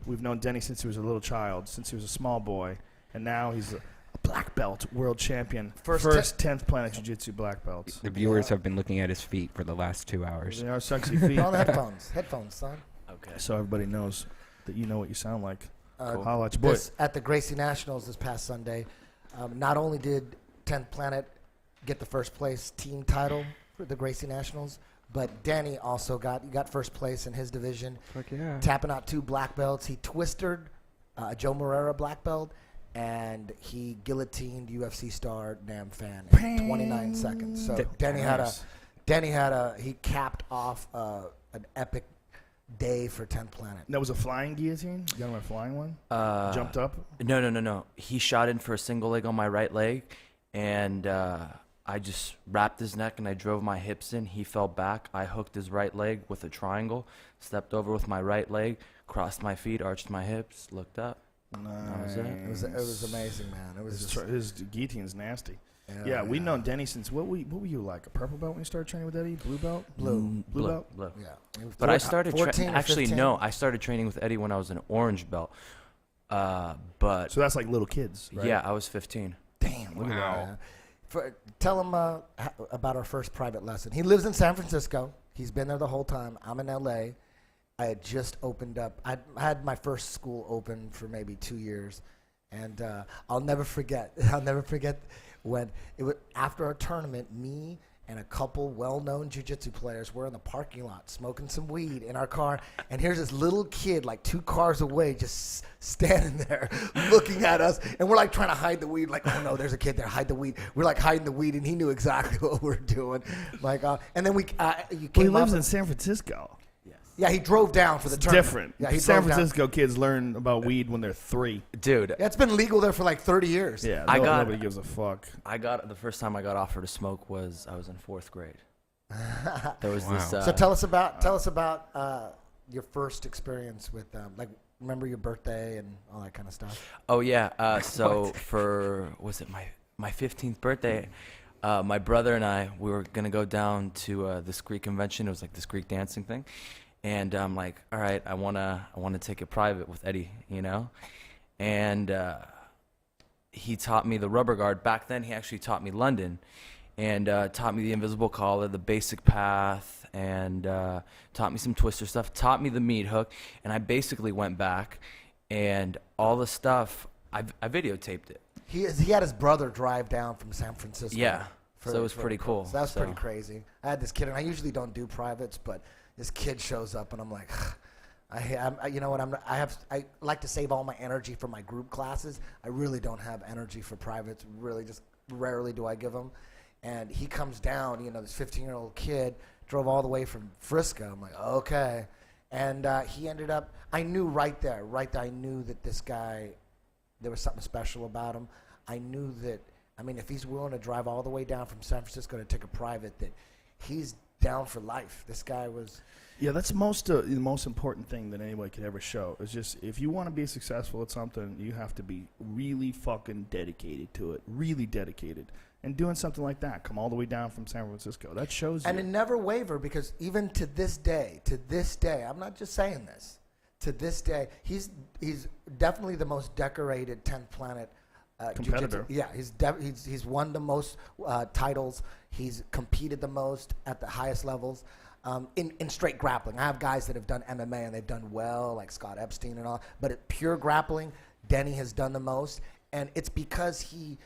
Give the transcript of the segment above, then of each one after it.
We've known Denny since he was a little child, since he was a small boy, and now he's a black belt world champion. First 10th Planet Jiu-Jitsu black belts. The viewers have been looking at his feet for the last 2 hours. They are sexy feet. On headphones. Headphones, son. Okay. So everybody knows that you know what you sound like. Cool. Holla at your boy. At the Gracie Nationals this past Sunday, not only did 10th Planet get the first place team title for the Gracie Nationals, but Denny also got first place in his division. Fuck yeah. Tapping out 2 black belts. He twisted Joe Moreira black belt, and he guillotined UFC star Nam Fan in 29 seconds. So he capped off an epic day for 10th Planet. That was a flying guillotine? You got him a flying one? Jumped up? No. He shot in for a single leg on my right leg, and I just wrapped his neck and I drove my hips in. He fell back. I hooked his right leg with a triangle, stepped over with my right leg, crossed my feet, arched my hips, looked up. Nice. That was It was amazing, man. It was his guillotine's nasty. Yeah, we've known Denny since what were you like? A purple belt when you started training with Eddie? Blue belt? Blue belt? Yeah. But I started 14 or 15? I started training with Eddie when I was an orange belt. But So that's like little kids, right? yeah, I was 15. Damn. Look at that. Tell him about our first private lesson. He lives in San Francisco. He's been there the whole time. I'm in L.A. I had just opened up. I had my first school open for maybe 2 years. And I'll never forget when it was after our tournament, me and a couple well-known jiu-jitsu players were in the parking lot smoking some weed in our car, and here's this little kid like 2 cars away just standing there looking at us, and we're like trying to hide the weed, like, oh no, there's a kid there, hide the weed. We're like hiding the weed, and he knew exactly what we're doing. Like, and then you came He lives up in San Francisco. yeah, he drove down for the It's tournament. different. Yeah, he San drove down. Francisco kids learn about weed when they're 3. Dude, Yeah, it's been legal there for like 30 years. Yeah, nobody gives a fuck. the first time I got offered to smoke was I was in 4th grade. There was Wow. this. So tell us about your first experience with like remember your birthday and all that kind of stuff. Oh yeah. So was it my 15th birthday? My brother and I, we were gonna go down to this Greek convention. It was like this Greek dancing thing, and I'm like, all right, I wanna take it private with Eddie, you know, and he taught me the rubber guard. Back then, he actually taught me London, and taught me the invisible collar, the basic path, and taught me some twister stuff. Taught me the meat hook, and I basically went back, and all the stuff I videotaped it. He had his brother drive down from San Francisco. Yeah. So it was pretty cool. So that was pretty crazy. I had this kid, and I usually don't do privates, but this kid shows up, and I'm like, you know what? I like to save all my energy for my group classes. I really don't have energy for privates. Really, just rarely do I give them. And he comes down, you know, this 15-year-old kid drove all the way from Frisco. I'm like, okay. And he ended up, I knew right there, I knew that this guy, there was something special about him. I knew that, I mean, if he's willing to drive all the way down from San Francisco to take a private, that he's down for life. This guy was... Yeah, that's the most important thing that anybody could ever show. Is just if you want to be successful at something, you have to be really fucking dedicated to it. Really dedicated. And doing something like that, come all the way down from San Francisco. That shows you. And it never wavered, because even to this day, I'm not just saying this, to this day, he's definitely the most decorated 10th Planet competitor. Yeah, he's won the most titles. He's competed the most at the highest levels in straight grappling. I have guys that have done MMA and they've done well, like Scott Epstein and all. But at pure grappling, Denny has done the most, and it's because he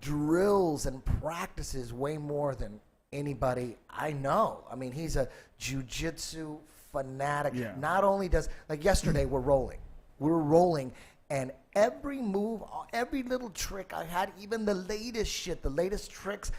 drills and practices way more than anybody I know. I mean, he's a jiu-jitsu fanatic. Yeah. Not only does, like yesterday, we're rolling, and every move, every little trick I had, even the latest shit, the latest tricks,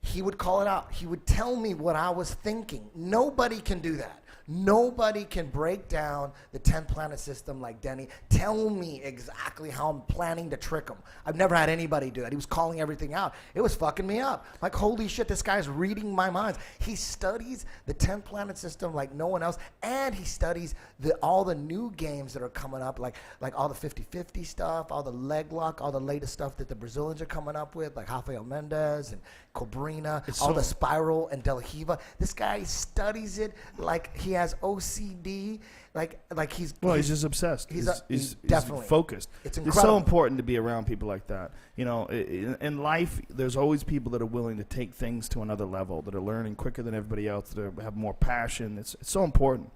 he would call it out. He would tell me what I was thinking. Nobody can do that. Nobody can break down the 10th Planet system like Denny. Tell me exactly how I'm planning to trick him. I've never had anybody do that. He was calling everything out. It was fucking me up. Like, holy shit, this guy's reading my minds. He studies the 10th Planet system like no one else, and he studies all the new games that are coming up, like all the 50-50 stuff, all the leg lock, all the latest stuff that the Brazilians are coming up with, like Rafael Mendes and Cobrina, the Spiral and De La Riva. This guy studies it like he has OCD. Like he's He's just obsessed. He's definitely focused. It's It's incredible. so important to be around people like that. You know, in life, there's always people that are willing to take things to another level, that are learning quicker than everybody else, that have more passion. It's so important.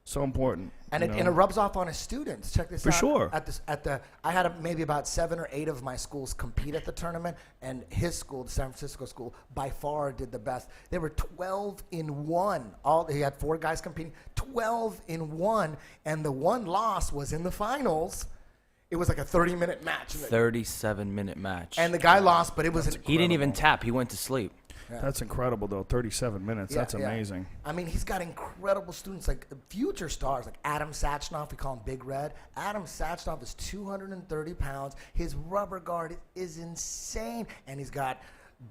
So important. And you it know? rubs off on his students. Check this For out. sure. I had maybe about 7 or 8 of my schools compete at the tournament, and his school, the San Francisco school, by far did the best. They were 12-1. He had 4 guys competing, 12-1, and the one loss was in the finals. It was like a 30-minute match. 37-minute match. And the guy lost, but it was He didn't even tap. He went to sleep. Yeah. That's incredible, though. 37 minutes. Yeah, That's yeah. amazing. I mean, he's got incredible students, like future stars, like Adam Sachnoff. We call him Big Red. Adam Sachnoff is 230 pounds. His rubber guard is insane, and he's got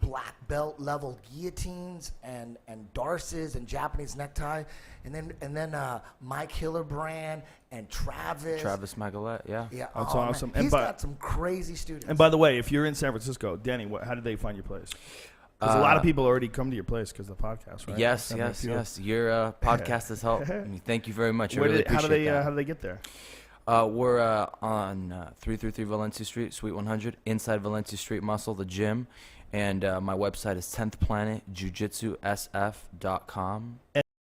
black belt level guillotines and darces and Japanese necktie, and then Mike Hillerbrand and Travis Magalette, yeah. Yeah, That's man. awesome. He's got some crazy students. And by the way, if you're in San Francisco, Denny, how did they find your place? Because a lot of people already come to your place because of the podcast, right? Yes, That makes yes. Your podcast has helped. I mean, thank you very much. I Where really did, how do appreciate they that. how do they get there? We're on 333 Valencia Street, Suite 100, inside Valencia Street Muscle, the gym. And my website is 10thplanetjujitsusf.com.